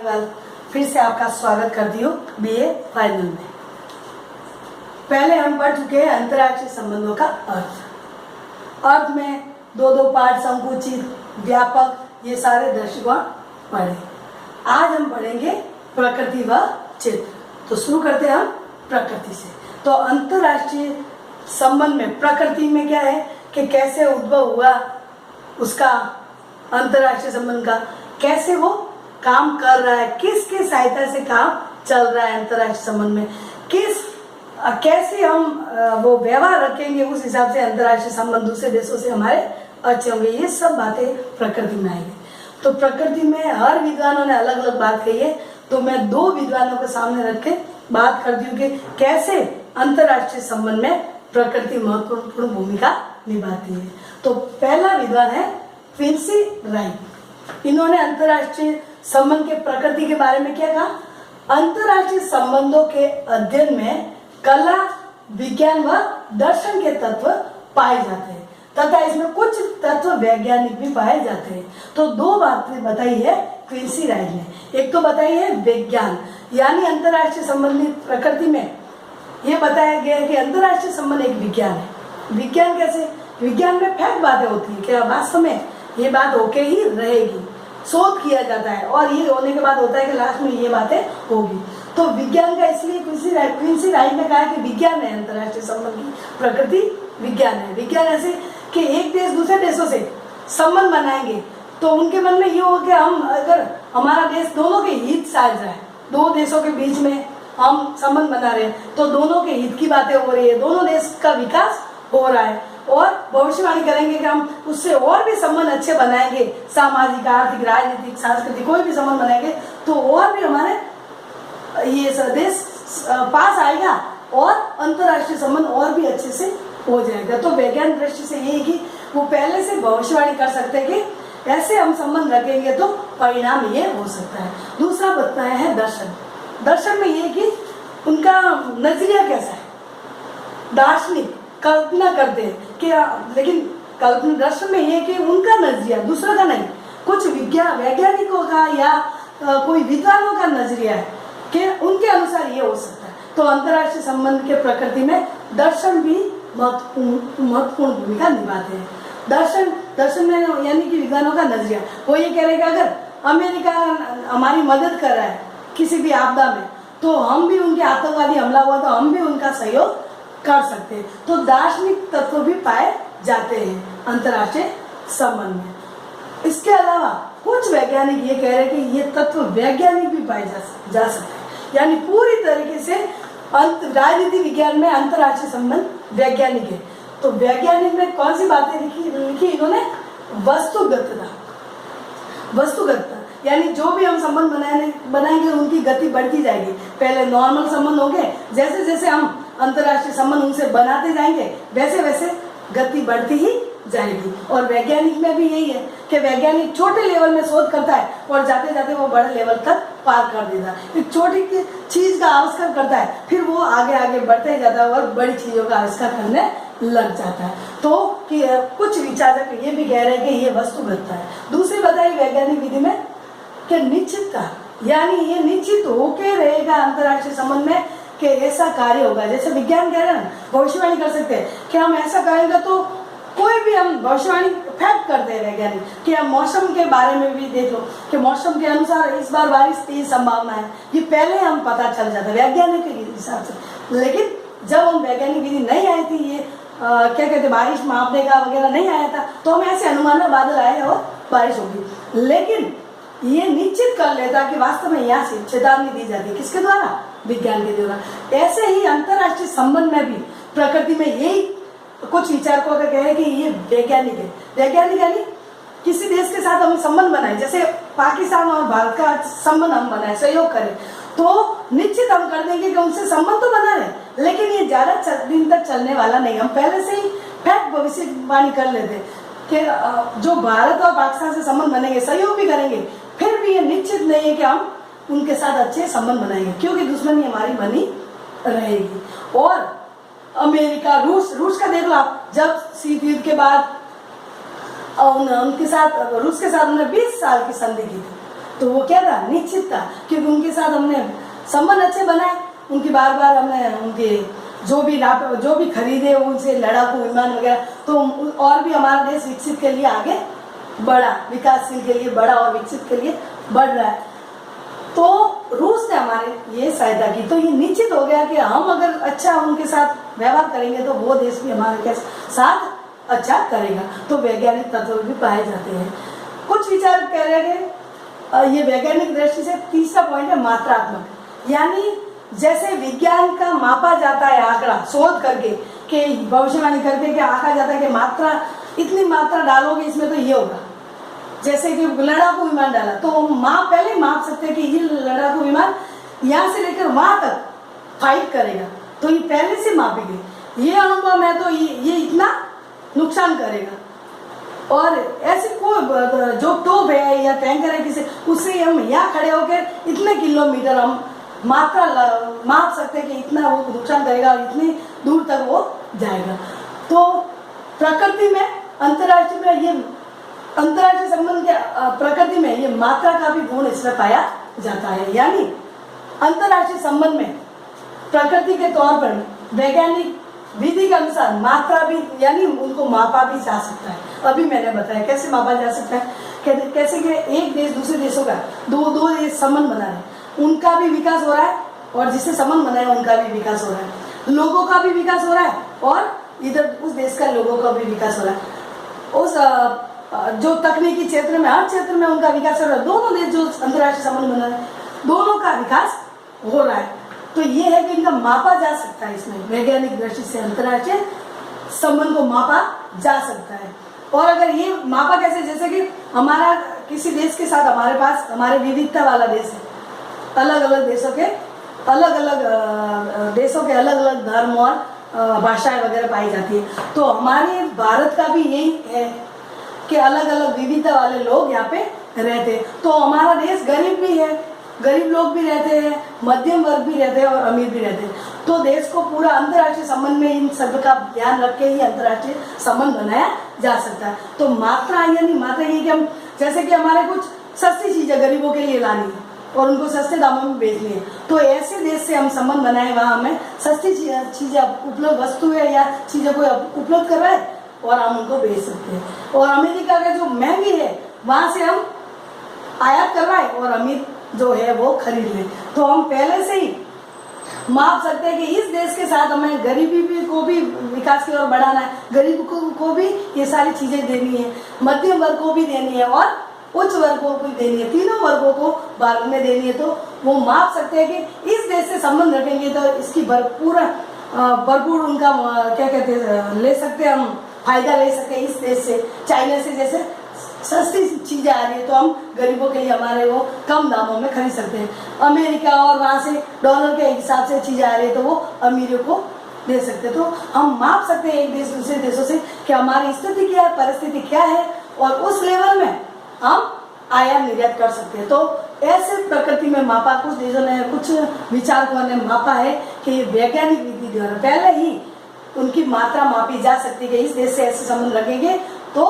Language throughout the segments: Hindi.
धालीवाल फिर से आपका स्वागत करती हूँ बीए फाइनल में। पहले हम पढ़ चुके हैं अंतर्राष्ट्रीय संबंधों का अर्थ में दो पाठ, संकुचित, व्यापक, ये सारे दृष्टिकोण पढ़े। आज हम पढ़ेंगे प्रकृति व चित्र। तो शुरू करते हैं हम प्रकृति से। तो अंतर्राष्ट्रीय संबंध में प्रकृति में क्या है कि कैसे उद्भव हुआ उसका, अंतर्राष्ट्रीय संबंध का कैसे वो काम कर रहा है, किसकी सहायता से काम चल रहा है अंतर्राष्ट्रीय संबंध में, कैसे हम वो व्यवहार रखेंगे, उस हिसाब से अंतर्राष्ट्रीय संबंध दूसरे देशों से हमारे अच्छे होंगे। ये सब बातें प्रकृति में आएंगी। तो प्रकृति में हर विद्वानों ने अलग अलग बात कही है, तो मैं दो विद्वानों के सामने रख के बात करती हूँ कि कैसे अंतर्राष्ट्रीय संबंध में प्रकृति महत्वपूर्ण भूमिका निभाती है। तो पहला विद्वान है क्विंसी राइट। इन्होंने अंतर्राष्ट्रीय संबंध के प्रकृति के बारे में क्या कहा? अंतर्राष्ट्रीय संबंधों के अध्ययन में कला, विज्ञान व दर्शन के तत्व पाए जाते हैं तथा इसमें कुछ तत्व वैज्ञानिक भी पाए जाते हैं। तो दो बातें बताई है क्विंसी राइट ने। एक तो बताई है विज्ञान, यानी अंतर्राष्ट्रीय संबंधी प्रकृति में ये बताया गया है कि अंतर्राष्ट्रीय संबंध एक विज्ञान है। विज्ञान कैसे? विज्ञान में फैक्ट बातें होती है कि वास्तव में ये बात होके ही रहेगी, शोध किया जाता है और ये होने के बाद होता है कि लास्ट में ये बातें होगी। तो विज्ञान का इसलिए क्विंसी राइट ने कहा कि विज्ञान है अंतर्राष्ट्रीय संबंध की प्रकृति, विज्ञान है। विज्ञान ऐसे कि एक देश दूसरे देशों से संबंध बनाएंगे तो उनके मन में ये हो कि हम, अगर हमारा देश दोनों के हित साझ रहा है, दो देशों के बीच में हम संबंध बना रहे हैं तो दोनों के हित की बातें हो रही है, दोनों देश का विकास हो रहा है और भविष्यवाणी करेंगे कि हम उससे और भी संबंध अच्छे बनाएंगे, सामाजिक, आर्थिक, राजनीतिक, सांस्कृतिक कोई भी संबंध बनाएंगे तो और भी हमारे ये देश पास आएगा और अंतर्राष्ट्रीय संबंध और भी अच्छे से हो जाएगा। तो वैज्ञानिक दृष्टि से ये है कि वो पहले से भविष्यवाणी कर सकते हैं कि ऐसे हम संबंध रखेंगे तो परिणाम ये हो सकता है। दूसरा बताया है दर्शन। दर्शन में ये कि उनका नजरिया कैसा है, दार्शनिक कल्पना करते हैं कि, लेकिन कल्पना दर्शन में ये कि उनका नजरिया दूसरा का नहीं, कुछ वैज्ञानिकों का या कोई विद्वानों का नजरिया है कि उनके अनुसार ये हो सकता है। तो अंतर्राष्ट्रीय संबंध के प्रकृति में दर्शन भी महत्वपूर्ण भूमिका निभाते हैं। दर्शन में यानी कि विद्वानों का नजरिया, वो ये कह रहे हैं कि अगर अमेरिका हमारी मदद कर रहा है किसी भी आपदा में तो हम भी, उनके आतंकवादी हमला हुआ तो हम भी उनका सहयोग कर सकते हैं। तो दार्शनिक तत्व भी पाए जाते हैं अंतर्राष्ट्रीय संबंध में। इसके अलावा कुछ वैज्ञानिक ये कह रहे हैं कि ये तत्व वैज्ञानिक भी पाए जा सकते हैं, यानी पूरी तरीके से राजनीति विज्ञान में अंतर्राष्ट्रीय संबंध वैज्ञानिक है। तो वैज्ञानिक में कौन सी बातें लिखी इन्होंने? वस्तुगतता, यानी जो भी हम संबंध बनाएंगे उनकी गति बढ़ती जाएगी। पहले नॉर्मल संबंध होंगे, जैसे जैसे हम अंतर्राष्ट्रीय संबंध उनसे बनाते जाएंगे वैसे वैसे गति बढ़ती ही जाएगी। और वैज्ञानिक में भी यही है कि वैज्ञानिक छोटे लेवल में शोध करता है और जाते जाते वो बड़े लेवल तक पार कर देता है। एक छोटी चीज का आविष्कार करता है, फिर वो आगे आगे बढ़ते ही जाता है और बड़ी चीजों का आविष्कार करने लग जाता है। तो कि कुछ विचारक ये भी कह रहे हैं कि ये वस्तुगतता है। दूसरी बताई वैज्ञानिक विधि में कि निश्चितता, यानी ये निश्चित होके रहेगा अंतर्राष्ट्रीय संबंध में कि ऐसा कार्य होगा। जैसे विज्ञान कह रहे हैं ना, भविष्यवाणी कर सकते हैं कि हम ऐसा करेंगे तो कोई भी, हम भविष्यवाणी फैक्ट करते हैं वैज्ञानिक कि हम मौसम के बारे में भी देख लो कि मौसम के अनुसार इस बार बारिश की संभावना है, ये पहले हम पता चल जाता है वैज्ञानिक के हिसाब से। लेकिन जब हम वैज्ञानिक विधि नहीं आई थी, ये क्या कहते बारिश मापने का वगैरह नहीं आया था, तो हम ऐसे अनुमान में बादल आए और बारिश होगी। लेकिन ये निश्चित कर लेता कि वास्तव में यहाँ से चेतावनी दी जाती है, किसके द्वारा? विज्ञान के द्वारा। ऐसे ही अंतर्राष्ट्रीय संबंध में भी प्रकृति में यही कुछ विचारकों का कहे कि ये वैज्ञानिक है। वैज्ञानिक यानी किसी देश के साथ हम संबंध बनाए, जैसे पाकिस्तान और भारत का संबंध हम बनाए, सहयोग करें, तो निश्चित हम कर देंगे कि उनसे संबंध तो बना रहे, लेकिन ये ज्यादा दिन तक चलने वाला नहीं। हम पहले से ही फैक्ट भविष्यवाणी कर लेते कि जो भारत और पाकिस्तान से संबंध बनेंगे, सहयोग भी करेंगे, फिर भी ये निश्चित नहीं है कि हम उनके साथ अच्छे संबंध बनाएंगे, क्योंकि दुश्मनी हमारी बनी रहेगी। और अमेरिका, रूस का देख लो आप, जब शीत युद्ध के बाद उनके साथ, रूस के साथ उन्होंने 20 साल की संधि की थी, तो वो क्या था, निश्चित था, क्योंकि उनके साथ हमने संबंध अच्छे बनाए, उनकी बार बार हमने उनके जो भी खरीदे उनसे लड़ाकू विमान वगैरह, तो और भी हमारा देश विकसित के लिए आगे बढ़ा, विकासशील के लिए बढ़ा और विकसित के लिए बढ़ रहा है। तो रूस ने हमारे ये सहायता की, तो ये निश्चित हो गया कि हम अगर अच्छा उनके साथ व्यवहार करेंगे तो वो देश भी हमारे साथ अच्छा करेगा। तो वैज्ञानिक तत्व भी पाए जाते हैं। कुछ विचार कह रहे हैं ये वैज्ञानिक दृष्टि से तीसरा पॉइंट है मात्रात्मक, यानी जैसे विज्ञान का मापा जाता है आंकड़ा शोध करके, कि भविष्यवाणी करके कि आंका जाता है कि मात्रा, इतनी मात्रा डालोगे इसमें तो ये होगा। जैसे कि लड़ाकू विमान डाला तो पहले माप सकते हैं कि ये लड़ाकू विमान यहाँ से लेकर वहां तक फाइट करेगा, तो ये पहले से मापेंगे, ये अनुभव है तो ये इतना नुकसान करेगा। और ऐसे कोई जो तोप है या टैंकर है किसी, उससे हम यहाँ खड़े होकर इतने किलोमीटर हम मात्रा माप सकते हैं कि इतना वो नुकसान करेगा और इतनी दूर तक वो जाएगा। तो प्रकृति में अंतर्राष्ट्रीय में ये अंतर्राष्ट्रीय संबंध के प्रकृति में ये मात्रा का भी गुण इसमें पाया जाता है, यानी अंतर्राष्ट्रीय संबंध में प्रकृति के तौर पर वैज्ञानिक विधि के अनुसार मात्रा भी, यानी उनको मापा भी जा सकता है। अभी मैंने बताया कैसे मापा जा सकता है, कैसे कि एक देश दूसरे देशों का दो देश संबंध बना रहे, उनका भी विकास हो रहा है और जिससे संबंध बनाया उनका भी विकास हो रहा है, लोगों का भी विकास हो रहा है और इधर उस देश का लोगों का भी विकास हो रहा है। उस जो तकनीकी क्षेत्र में, हर क्षेत्र में उनका विकास हो रहा है। दोनों देश जो अंतर्राष्ट्रीय संबंध बना रहे हैं, दोनों का विकास हो रहा है। तो ये है कि इनका मापा जा सकता है, इसमें वैज्ञानिक दृष्टि से अंतर्राष्ट्रीय संबंध को मापा जा सकता है। और अगर ये मापा कैसे, जैसे कि हमारा किसी देश के साथ हमारे पास हमारे विविधता वाला देश है, अलग अलग देशों के अलग अलग धर्म और भाषाएं वगैरह पाई जाती है। तो हमारे भारत का भी यही है कि अलग अलग विविधता वाले लोग यहाँ पे रहते हैं। तो हमारा देश गरीब भी है, गरीब लोग भी रहते हैं, मध्यम वर्ग भी रहते हैं और अमीर भी रहते हैं। तो देश को पूरा अंतर्राष्ट्रीय संबंध में इन सब का ध्यान रख के ही अंतर्राष्ट्रीय संबंध बनाया जा सकता है। तो मात्रा यानी मात्रा ये कि हम, जैसे कि हमारे कुछ सस्ती चीजें गरीबों के लिए लानी है और उनको सस्ते दामों में बेचनी है, तो ऐसे देश से हम संबंध बनाए वहाँ हमें सस्ती चीजें उपलब्ध, वस्तुएं या चीजें को उपलब्ध कर रहा है और हम उनको बेच सकते हैं। और अमेरिका का जो महंगी है वहां से हम आयात कर रहा है और अमीर जो है वो खरीद ले। तो हम पहले से ही माप सकते हैं कि इस देश के साथ हमें गरीबी को भी विकास की ओर बढ़ाना है, गरीब को भी ये सारी चीजें देनी है, मध्यम वर्ग को भी देनी है और उच्च वर्गों को देनी है, तीनों वर्गों को भारत में देनी है। तो वो माप सकते हैं कि इस देश से संबंध रखेंगे तो इसकी भरपूर उनका क्या कहते हैं ले सकते हैं, हम फायदा ले सकते हैं इस देश से। चाइना से जैसे सस्ती चीजें आ रही है तो हम गरीबों के लिए हमारे वो कम दामों में खरीद सकते हैं। अमेरिका और वहाँ से डॉलर के हिसाब से चीजें आ रही है तो वो अमीरों को दे सकते हैं। तो हम माप सकते हैं एक देश दूसरे देशों से कि हमारी स्थिति क्या है, परिस्थिति क्या है, और उस लेवल में हम आयात निर्यात कर सकते हैं। तो ऐसे प्रकृति में मापा, कुछ देशों ने, कुछ विचारकों ने मापा है कि वैज्ञानिक विधि द्वारा पहले ही उनकी मात्रा मापी जा सकती है कि इस देश से ऐसे संबंध रखेंगे तो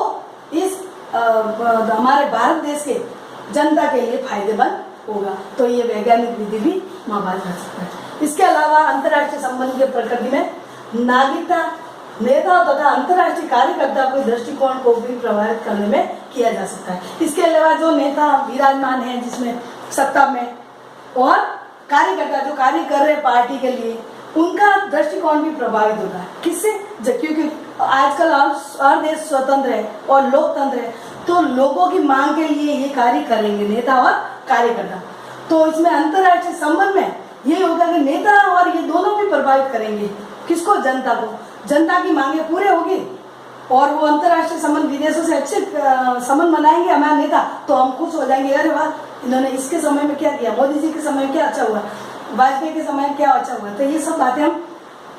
इस हमारे भारत देश के जनता के लिए फायदेमंद होगा। तो ये वैज्ञानिक विधि भी मापा जा सकता है। इसके अलावा अंतर्राष्ट्रीय संबंध के प्रकृति में नागरिकता, नेता तथा अंतर्राष्ट्रीय कार्यकर्ता के दृष्टिकोण को भी प्रभावित करने में किया जा सकता है। इसके अलावा जो नेता विराजमान है जिसमें सत्ता में, और कार्यकर्ता जो कार्य कर रहे पार्टी के लिए, उनका दृष्टिकोण भी प्रभावित होता है। किससे? क्योंकि आजकल हर देश स्वतंत्र है और लोकतंत्र है, तो लोगों की मांग के लिए ये कार्य करेंगे नेता और कार्यकर्ता। तो इसमें अंतर्राष्ट्रीय संबंध में ये होगा कि नेता और ये दोनों भी प्रभावित करेंगे किसको? जनता को। जनता की मांगे पूरे होगी और वो अंतर्राष्ट्रीय संबंध विदेशों से अच्छे संबंध बनाएंगे हमारा नेता, तो हम खुश हो जाएंगे, अरे वाह इन्होंने इसके समय में क्या किया, मोदी जी के समय में क्या अच्छा हुआ, वाजपेयी के समय में क्या अच्छा हुआ। तो ये सब बातें हम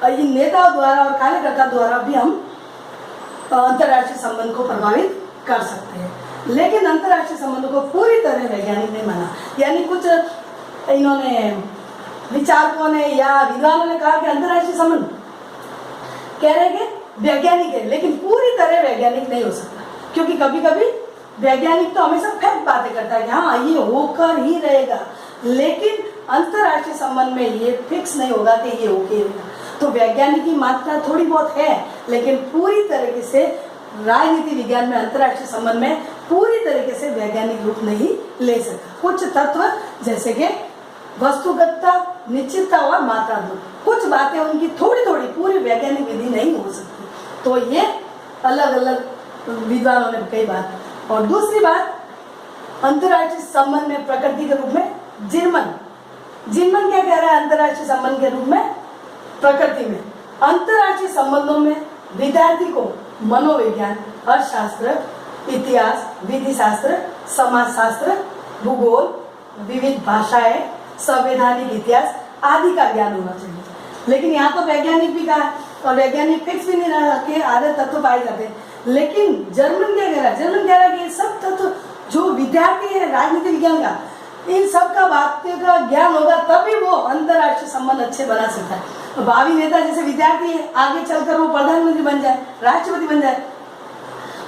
इन नेताओं द्वारा और कार्यकर्ता द्वारा भी हम अंतर्राष्ट्रीय संबंध को प्रभावित कर सकते हैं। लेकिन अंतर्राष्ट्रीय संबंधों को पूरी तरह वैज्ञानिक नहीं माना, यानी कुछ इन्होंने विचारकों ने या विद्वानों ने कहा कि अंतर्राष्ट्रीय संबंध कह रहे हैं कि वैज्ञानिक है, लेकिन पूरी तरह वैज्ञानिक नहीं हो सकता, क्योंकि कभी कभी वैज्ञानिक तो हमेशा फैक्ट बातें करता है कि हाँ ये होकर ही रहेगा, लेकिन अंतर्राष्ट्रीय संबंध में ये फिक्स नहीं होगा कि ये होके रहेगा। तो वैज्ञानिक की मात्रा थोड़ी बहुत है, लेकिन पूरी तरीके से राजनीति विज्ञान में अंतर्राष्ट्रीय संबंध में पूरी तरीके से वैज्ञानिक रूप नहीं ले सकता। कुछ तत्व जैसे कि वस्तुगतता, निश्चितता और मात्रात्मक, कुछ बातें उनकी थोड़ी थोड़ी पूरी वैज्ञानिक विधि नहीं हो सकती। तो ये अलग अलग विद्वानों ने कई बात। और दूसरी बात, अंतर्राष्ट्रीय संबंध में प्रकृति के रूप में जिर्मन क्या कह रहा है अंतर्राष्ट्रीय संबंध के रूप में प्रकृति में? अंतर्राष्ट्रीय संबंधों में विद्यार्थी को मनोविज्ञान, अर्थशास्त्र, इतिहास, विधि शास्त्र, समाज शास्त्र, भूगोल, विविध भाषाएं, संवैधानिक इतिहास आदि का ज्ञान होना चाहिए। लेकिन यहाँ तो वैज्ञानिक भी कहा, और वैज्ञानिक फिक्स भी नहीं रहा कि आधे तत्व पाए जाते हैं। लेकिन जर्मन क्या कह रहा है? जर्मन कह रहा है कि सब तत्व जो विद्यार्थी है राजनीति विज्ञान का, इन सब का बातों का ज्ञान होगा तभी वो अंतर्राष्ट्रीय संबंध अच्छे बना सकता है। भावी नेता जैसे विद्यार्थी है, आगे चलकर वो प्रधानमंत्री बन जाए, राष्ट्रपति बन जाए,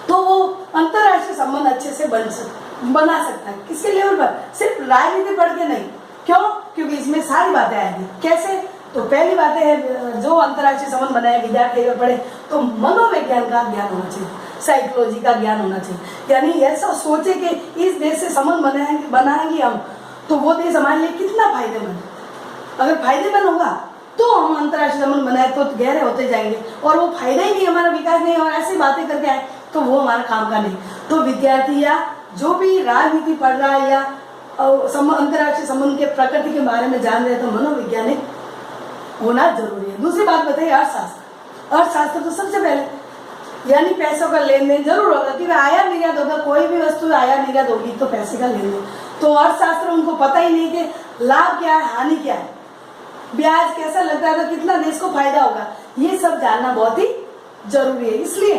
तो वो अंतर्राष्ट्रीय संबंध अच्छे से बना सकता है। किसके लेवल पर? सिर्फ राजनीति पढ़ के नहीं। क्यों? क्योंकि इसमें सारी बातें आएंगी। कैसे? तो पहली बातें है, जो अंतर्राष्ट्रीय संबंध बनाए विद्यार्थी अगर पढ़े तो मनोविज्ञान का ज्ञान होना चाहिए, साइकोलॉजी का ज्ञान होना चाहिए। यानी ऐसा सोचे कि इस देश से संबंध बनाएंगे हम, तो वो देश हमारे लिए कितना फायदेमंद। अगर फायदेमंद होगा तो हम अंतर्राष्ट्रीय संबंध बनाए तो गहरे होते जाएंगे, और वो फायदा ही नहीं, हमारा विकास नहीं, और ऐसी बातें करके आए तो वो हमारा काम का नहीं। तो विद्यार्थी या जो भी राजनीति पढ़ रहा है या अंतर्राष्ट्रीय संबंध के प्रकृति के बारे में जान रहे हैं तो मनोवैज्ञानिक होना जरूरी है। दूसरी बात बताइए, अर्थशास्त्र। अर्थशास्त्र तो सबसे पहले, यानी पैसों का लेन देन जरूर होगा, क्योंकि आयात निर्यात होगा, कोई भी वस्तु आयात निर्यात होगी तो पैसे का लेन देन। तो अर्थशास्त्र उनको पता ही नहीं कि लाभ क्या है, हानि क्या है, ब्याज कैसा लगता है, तो कितना देश को फायदा होगा, ये सब जानना बहुत ही जरूरी है। इसलिए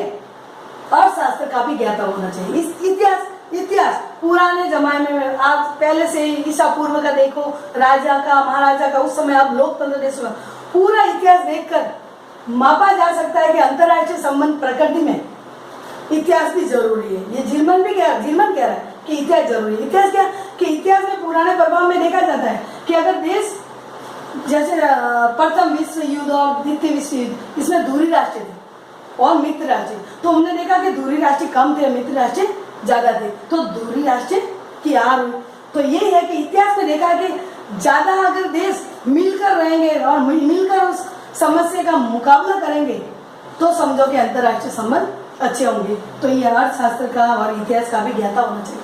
अर्थशास्त्र का भी ज्ञाता होना चाहिए। इतिहास पुराने जमाने में, आज पहले से ईसा पूर्व का देखो, राजा का, महाराजा का, उस समय अब लोकतंत्र देश में, पूरा इतिहास देखकर मापा जा सकता है कि अंतर्राष्ट्रीय संबंध प्रकृति में इतिहास भी जरूरी है। ये जिर्मन कह रहा है कि इतिहास जरूरी है। इतिहास क्या कि इतिहास में पुराने प्रभाव में देखा जाता है कि अगर देश जैसे प्रथम विश्व युद्ध और द्वितीय विश्व युद्ध, इसमें दूरी राष्ट्र थे और मित्र राष्ट्र, तो हमने देखा कि दूरी राष्ट्र कम थे, मित्र राष्ट्र ज्यादा थे, तो दूरी राष्ट्र की हार हुई। तो ये है कि इतिहास में देखा कि ज्यादा अगर देश मिलकर रहेंगे और मिलकर उस समस्या का मुकाबला करेंगे तो समझो कि अंतर्राष्ट्रीय संबंध अच्छे होंगे। तो ये अर्थशास्त्र का और इतिहास का भी ज्ञाता होना चाहिए।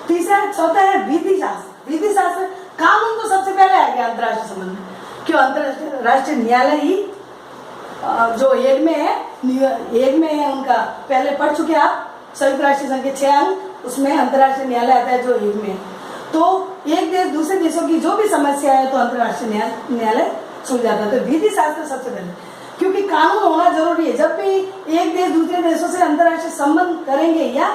तीसरा चौथा है विधि शास्त्र। विधि शास्त्र, कानून तो सबसे पहले आ गया अंतर्राष्ट्रीय संबंध में, क्यों? अंतर्राष्ट्रीय राष्ट्रीय न्यायालय ही जो एक में है उनका, पहले पढ़ चुके आप संयुक्त राष्ट्र संघ के 6 अंग, उसमें अंतर्राष्ट्रीय न्यायालय आता है जो एक में है। तो एक देश दूसरे देशों की जो भी समस्या है तो अंतर्राष्ट्रीय न्यायालय सुलझाता है। तो विधि शास्त्र सबसे पहले, क्योंकि कानून होना जरूरी है। जब भी एक देश दूसरे देशों से अंतर्राष्ट्रीय संबंध करेंगे या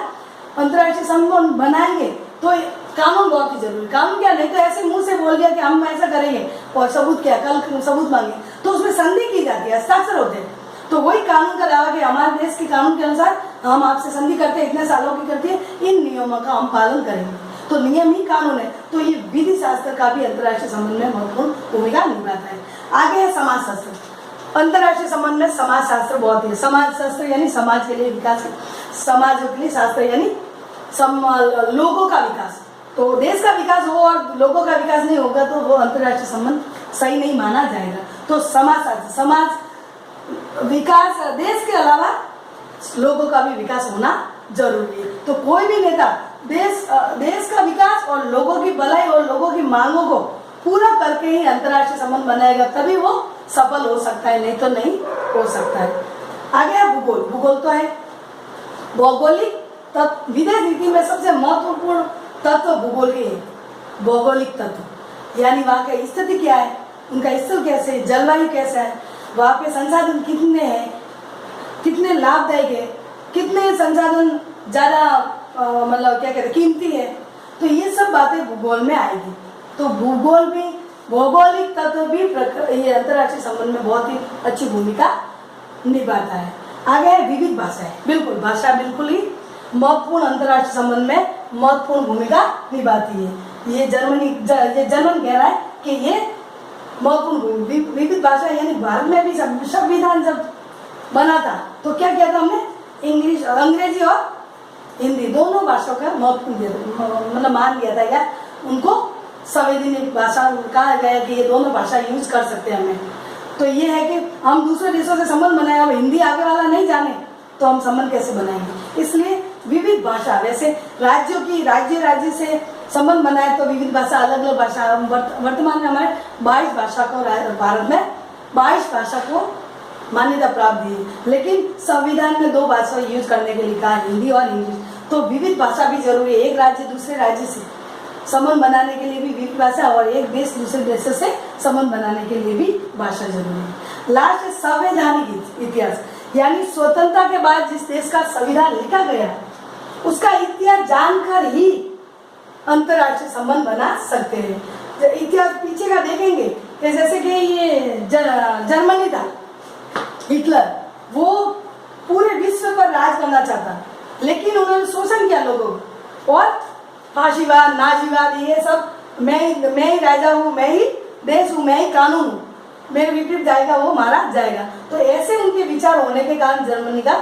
अंतर्राष्ट्रीय संबंध बनाएंगे तो कानून बहुत ही जरूरी। कानून क्या, नहीं तो ऐसे मुंह से बोल दिया कि हम ऐसा करेंगे और सबूत क्या, कल सबूत मांगे, तो उसमें संधि की जाती है, हस्ताक्षर होते हैं। तो वही कानून का दावा कि हमारे देश के कानून के अनुसार हम आपसे संधि करते हैं, इतने सालों की करती है, इन नियमों का हम पालन करेंगे, तो नियम ही कानून है। तो ये विधि शास्त्र का भी अंतर्राष्ट्रीय संबंध में महत्वपूर्ण भूमिका निभाता है। आगे है समाज शास्त्र। अंतर्राष्ट्रीय संबंध में समाज शास्त्र बहुत ही, समाज शास्त्र यानी समाज के लिए विकास, समाज के लिए शास्त्र यानी लोगों का विकास। तो देश का विकास हो और लोगों का विकास नहीं होगा तो वो अंतर्राष्ट्रीय संबंध सही नहीं माना जाएगा। तो समाज शास्त्र, समाज विकास, देश के अलावा लोगों का भी विकास होना जरूरी है। तो कोई भी नेता देश का विकास और लोगों की भलाई और लोगों की मांगों को पूरा करके ही अंतर्राष्ट्रीय संबंध बनाएगा, तभी वो सफल हो सकता है, नहीं तो नहीं हो सकता है। आगे है भूगोल। भूगोल तो है भौगोलिक तत्व। विदेश नीति में सबसे महत्वपूर्ण तत्व भूगोल के है, भौगोलिक तत्व, यानी वहाँ की स्थिति क्या है, उनका स्थल कैसे, जलवायु कैसा है, वहाँ पे संसाधन कितने हैं, कितने लाभदायक है, कितने संसाधन ज़्यादा मतलब क्या कहते हैं कीमती है, तो ये सब बातें भूगोल में आएगी। तो भूगोल भी, भौगोलिक तत्व भी ये अंतर्राष्ट्रीय संबंध में बहुत ही अच्छी भूमिका निभाता है। आगे है विविध भाषाएं। बिल्कुल भाषा बिल्कुल ही महत्वपूर्ण अंतर्राष्ट्रीय संबंध में महत्वपूर्ण भूमिका निभाती है। ये जर्मन कह रहा है कि ये महत्वपूर्ण विविध भाषा, यानी भारत में भी संविधान जब बना था तो क्या किया था हमने, इंग्लिश, अंग्रेजी और हिंदी दोनों भाषाओं का महत्वपूर्ण मतलब मान लिया था, या उनको संवैधानिक भाषा कहा गया कि ये दोनों भाषा यूज कर सकते हैं हमें। तो ये है कि हम दूसरे देशों से संबंध बनाए, अब हिंदी आगे वाला नहीं जाने तो हम संबंध कैसे बनाएंगे। इसलिए विविध भाषा, वैसे राज्यों की राज्य से संबंध बनाए तो विविध भाषा, अलग अलग भाषा, वर्तमान में हमारे 22 भाषा को, भारत में 22 भाषा को मान्यता प्राप्त दी है, लेकिन संविधान में 2 भाषा यूज करने के लिए कहा, हिंदी और इंग्लिश। तो विविध भाषा भी जरूरी है, एक राज्य दूसरे राज्य से संबंध बनाने के लिए भी विविध भाषा, और एक देश दूसरे देश से संबंध बनाने के लिए भी भाषा जरूरी है। लास्ट है संवैधानिक इतिहास, यानी स्वतंत्रता के बाद जिस देश का संविधान लिखा गया उसका इतिहास जानकर ही अंतर्राष्ट्रीय संबंध बना सकते हैं। इतिहास पीछे का देखेंगे कि जैसे कि ये जर्मनी था, हिटलर, वो पूरे विश्व पर राज करना चाहता, लेकिन उन्होंने शोषण किया लोगों को, और फाशीवाद, नाजीवाद, ये सब मैं ही राजा हूँ, मैं ही देश हूँ, मैं ही कानून हूँ, मेरे विपरीत जाएगा वो मारा जाएगा। तो ऐसे उनके विचार होने के कारण जर्मनी का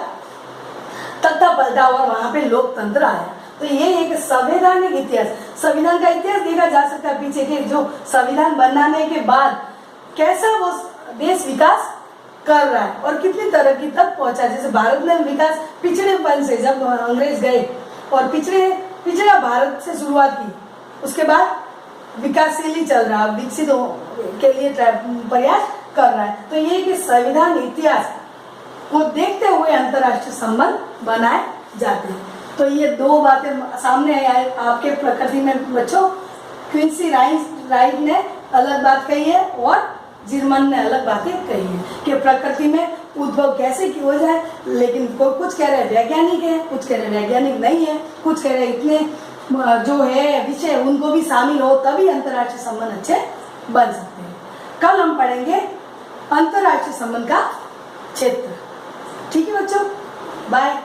तख्ता पलटा और वहां पे लोकतंत्र आया। तो ये एक संवैधानिक इतिहास, संविधान का इतिहास देखा जा सकता है पीछे के, जो संविधान बनाने के बाद कैसा वो देश विकास कर रहा है और कितनी तरक्की तक पहुंचा। जैसे भारत में विकास पिछड़ेपन से, जब अंग्रेज गए और पिछड़ा भारत से शुरुआत की, उसके बाद विकासशील ही चल रहा, विकसित के लिए प्रयास कर रहा है। तो ये कि संविधान इतिहास को देखते हुए अंतर्राष्ट्रीय संबंध बनाए जाते हैं। तो ये 2 बातें सामने आए आपके प्रकृति में बच्चों। क्विंसी राइट ने अलग बात कही है और जिरमन ने अलग बातें कही है कि प्रकृति में उद्भव कैसे हो जाए, लेकिन कुछ कह रहे वैज्ञानिक है, कुछ कह रहे वैज्ञानिक नहीं है, कुछ कह रहे इतने जो है विषय उनको भी शामिल हो तभी अंतर्राष्ट्रीय संबंध अच्छे बन सकते हैं। कल हम पढ़ेंगे अंतर्राष्ट्रीय संबंध का क्षेत्र। ठीक है बच्चों, बाय।